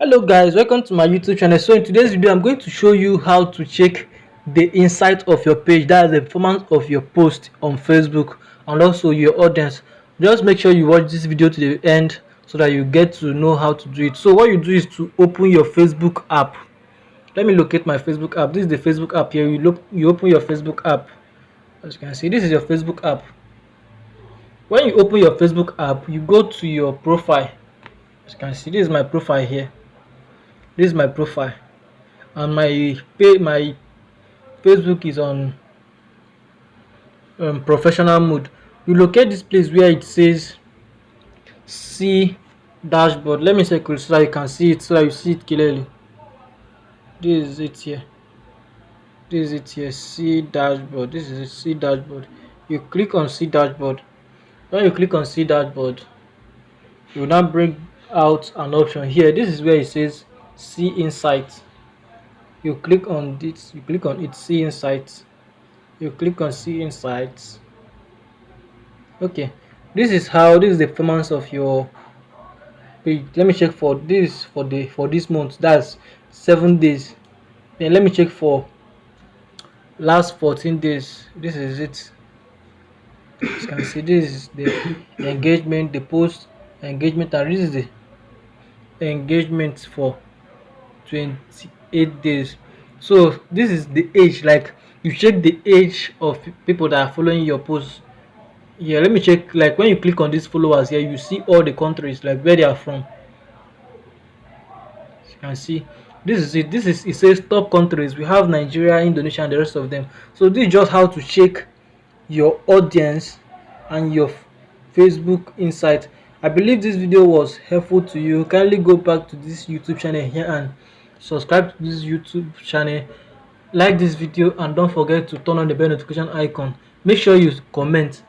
Hello guys, welcome to my YouTube channel. So in today's video I'm going to show you how to check the insight of your page, that is the performance of your post on Facebook and also your audience. Just make sure you watch this video to the end so that you get to know how to do it. So what you do is to open your Facebook app. Let me locate my Facebook app. This is the Facebook app here. You open your Facebook app. As you can see, this is your Facebook app. When you open your Facebook app, you go to your profile. As you can see, this is my profile here. This is my profile. And my Facebook is on professional mode. You locate this place where it says see dashboard. Let me circle so that you can see it, so that you see it clearly. This is it here. This is it here. See dashboard. This is it. See dashboard. You click on see dashboard. When you click on see dashboard, you will now bring out an option here. This is where it says see insights. You click on this. You click on it. See insights. You click on see insights. Okay, this is the performance of your page. Let me check for this for this month, that's 7 days. Then let me check for last 14 days. This is it. As you can see, this is the engagement, the post engagement, and this is the engagement for 28 days. So this is the age, like you check the age of people that are following your post. Yeah, let me check. Like when you click on these followers here, you see all the countries, like where they are from. As you can see, this is it. It says top countries. We have Nigeria, Indonesia, and the rest of them. So this is just how to check your audience and your Facebook insight. I believe this video was helpful to you. Kindly go back to this YouTube channel here and subscribe to this YouTube channel. Like this video and don't forget to turn on the bell notification icon. Make sure you comment